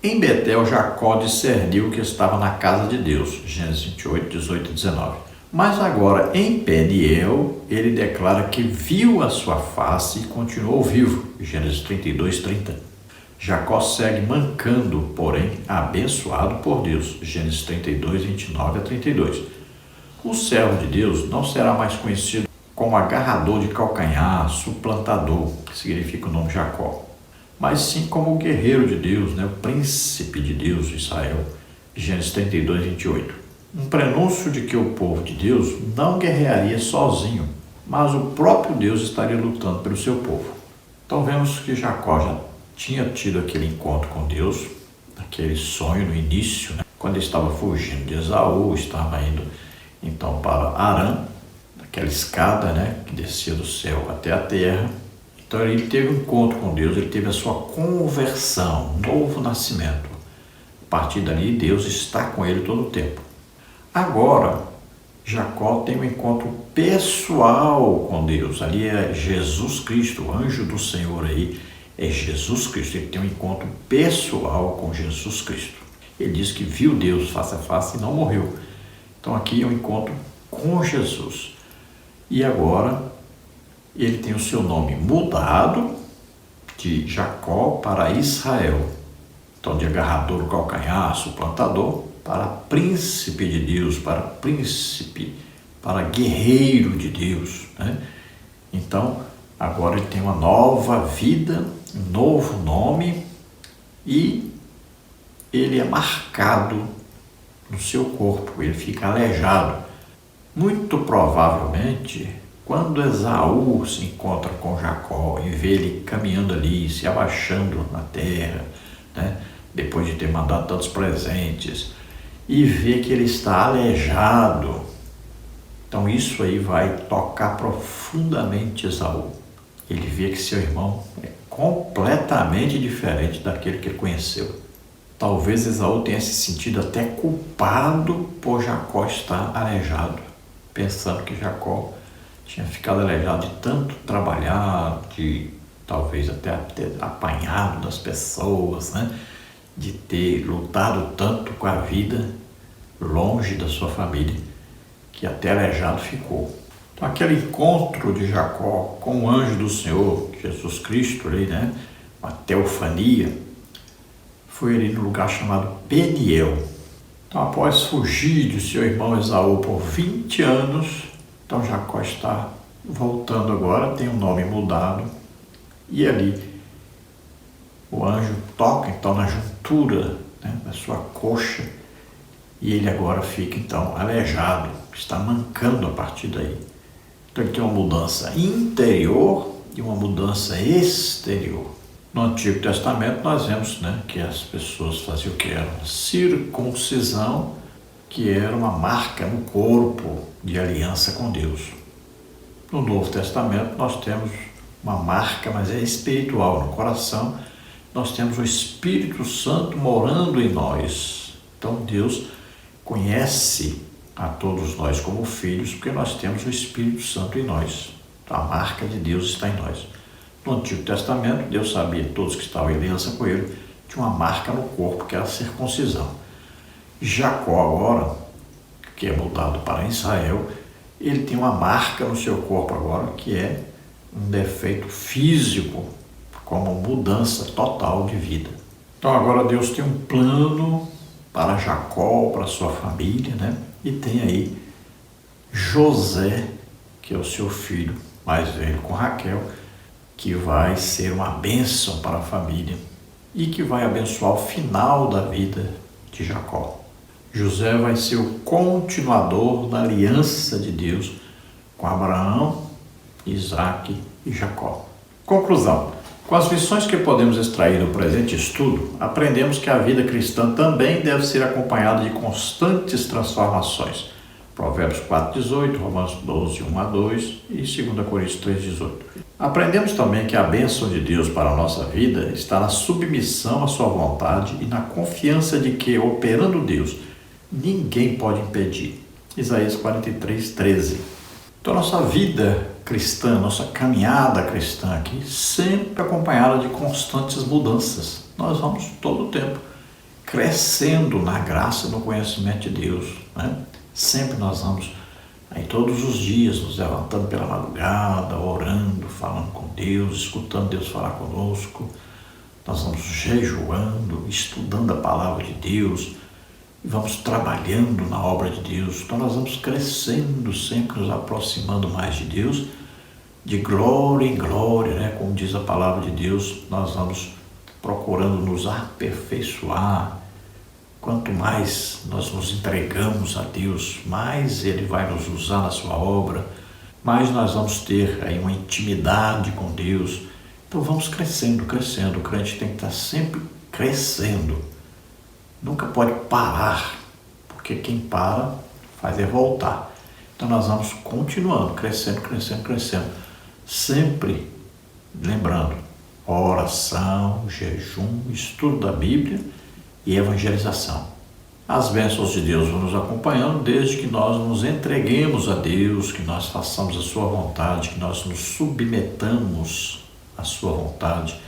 Em Betel, Jacó discerniu que estava na casa de Deus. Gênesis 28, 18 e 19. Mas agora, em Peniel, ele declara que viu a sua face e continuou vivo. Gênesis 32, 30. Jacó segue mancando, porém abençoado por Deus. Gênesis 32, 29 a 32. O servo de Deus não será mais conhecido como agarrador de calcanhar, suplantador, que significa o nome Jacó, mas sim como o guerreiro de Deus, o príncipe de Deus, Israel. Gênesis 32, 28. Um prenúncio de que o povo de Deus não guerrearia sozinho, mas o próprio Deus estaria lutando pelo seu povo. Então vemos que Jacó já tinha tido aquele encontro com Deus, aquele sonho no início, quando ele estava fugindo de Esaú, estava indo então para Harã, aquela escada que descia do céu até a terra. Então ele teve um encontro com Deus, ele teve a sua conversão, um novo nascimento. A partir dali, Deus está com ele todo o tempo. Agora, Jacó tem um encontro pessoal com Deus. Ali é Jesus Cristo, o anjo do Senhor aí é Jesus Cristo. Ele tem um encontro pessoal com Jesus Cristo. Ele diz que viu Deus face a face e não morreu. Então aqui é um encontro com Jesus. E agora ele tem o seu nome mudado de Jacó para Israel. Então de agarrador do calcanhar, suplantador, para príncipe de Deus, para guerreiro de Deus. Então agora ele tem uma nova vida, um novo nome, e ele é marcado no seu corpo, ele fica aleijado. Muito provavelmente, quando Esaú se encontra com Jacó e vê ele caminhando ali, se abaixando na terra, depois de ter mandado tantos presentes, e vê que ele está aleijado, então isso aí vai tocar profundamente Esaú. Ele vê que seu irmão é completamente diferente daquele que ele conheceu. Talvez Esaú tenha se sentido até culpado por Jacó estar aleijado, pensando que Jacó tinha ficado aleijado de tanto trabalhar, de talvez até ter apanhado das pessoas, de ter lutado tanto com a vida longe da sua família, que até aleijado ficou. Então aquele encontro de Jacó com o anjo do Senhor, Jesus Cristo ali, uma teofania, foi ali no lugar chamado Peniel. Então após fugir de seu irmão Esaú por 20 anos, então Jacó está voltando agora, tem um nome mudado, e ali o anjo toca então na juntura da sua coxa, e ele agora fica então aleijado, está mancando a partir daí. Então ele tem uma mudança interior e uma mudança exterior. No Antigo Testamento nós vemos que as pessoas faziam o que era uma circuncisão, que era uma marca no corpo de aliança com Deus. No Novo Testamento nós temos uma marca, mas é espiritual, no coração. Nós temos o Espírito Santo morando em nós. Então Deus conhece a todos nós como filhos, porque nós temos o Espírito Santo em nós. Então, a marca de Deus está em nós. No Antigo Testamento, Deus sabia, todos que estavam em aliança com ele, tinha uma marca no corpo, que era a circuncisão. Jacó agora, que é mudado para Israel, ele tem uma marca no seu corpo agora, que é um defeito físico, como mudança total de vida. Então agora Deus tem um plano para Jacó, para sua família, né? E tem aí José, que é o seu filho mais velho com Raquel, que vai ser uma bênção para a família e que vai abençoar o final da vida de Jacó. José vai ser o continuador da aliança de Deus com Abraão, Isaque e Jacó. Conclusão. Com as lições que podemos extrair do presente estudo, aprendemos que a vida cristã também deve ser acompanhada de constantes transformações. Provérbios 4,18, Romanos 12, 1-2 e 2 Coríntios 3,18. Aprendemos também que a bênção de Deus para a nossa vida está na submissão à sua vontade e na confiança de que, operando Deus, ninguém pode impedir. Isaías 43:13. Então, nossa vida cristã, nossa caminhada cristã aqui, sempre acompanhada de constantes mudanças. Nós vamos todo o tempo crescendo na graça e no conhecimento de Deus, né? Sempre nós vamos aí todos os dias nos levantando pela madrugada, orando, falando com Deus, escutando Deus falar conosco. Nós vamos jejuando, estudando a palavra de Deus, vamos trabalhando na obra de Deus. Então nós vamos crescendo, sempre nos aproximando mais de Deus, de glória em glória, né? Como diz a palavra de Deus, nós vamos procurando nos aperfeiçoar. Quanto mais nós nos entregamos a Deus, mais Ele vai nos usar na sua obra, mais nós vamos ter aí uma intimidade com Deus. Então vamos crescendo, crescendo. O crente tem que estar sempre crescendo. Nunca pode parar, porque quem para faz é voltar. Então nós vamos continuando, crescendo, crescendo, crescendo. Sempre lembrando, oração, jejum, estudo da Bíblia e evangelização. As bênçãos de Deus vão nos acompanhando desde que nós nos entreguemos a Deus, que nós façamos a sua vontade, que nós nos submetamos à sua vontade,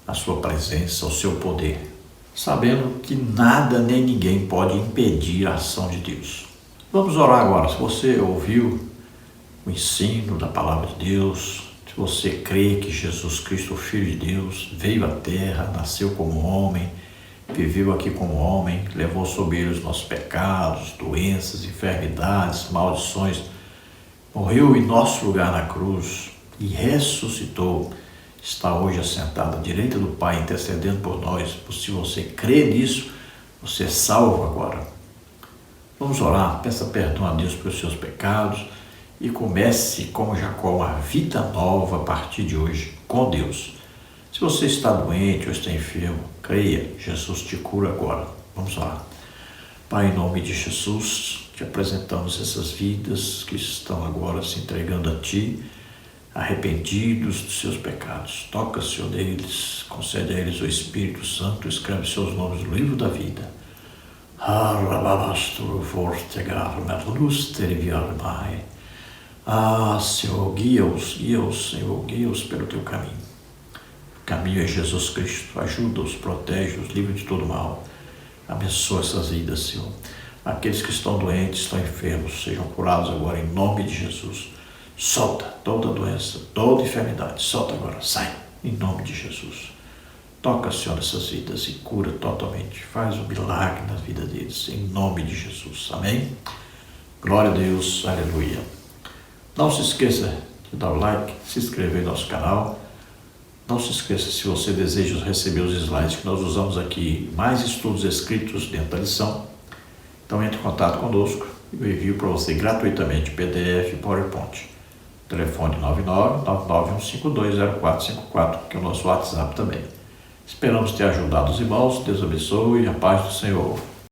à sua presença, ao seu poder, sabendo que nada nem ninguém pode impedir a ação de Deus. Vamos orar agora. Se você ouviu o ensino da palavra de Deus, se você crê que Jesus Cristo, o Filho de Deus, veio à terra, nasceu como homem, viveu aqui como homem, levou sobre ele os nossos pecados, doenças, enfermidades, maldições, morreu em nosso lugar na cruz e ressuscitou, está hoje assentado à direita do Pai, intercedendo por nós. Se você crê nisso, você é salvo agora. Vamos orar, peça perdão a Deus pelos seus pecados e comece, como Jacó, uma vida nova a partir de hoje com Deus. Se você está doente ou está enfermo, creia, Jesus te cura agora. Vamos lá. Pai, em nome de Jesus, te apresentamos essas vidas que estão agora se entregando a Ti, arrependidos dos seus pecados. Toca, Senhor, deles, concede a eles o Espírito Santo, escreve seus nomes no livro da vida. Senhor, guia-os, Senhor, guia-os pelo Teu caminho. O caminho é Jesus Cristo, ajuda-os, protege-os, livre de todo mal. Abençoa essas vidas, Senhor. Aqueles que estão doentes, estão enfermos, sejam curados agora em nome de Jesus. Solta toda doença, toda enfermidade, solta agora, sai, em nome de Jesus. Toca, Senhor, essas vidas e cura totalmente. Faz um milagre na vida deles, em nome de Jesus. Amém? Glória a Deus, aleluia. Não se esqueça de dar o like, se inscrever no nosso canal. Não se esqueça, se você deseja receber os slides que nós usamos aqui, mais estudos escritos dentro da lição, então entre em contato conosco e eu envio para você gratuitamente PDF e PowerPoint. Telefone 99991520454, que é o nosso WhatsApp também. Esperamos ter ajudado os irmãos. Deus abençoe e a paz do Senhor.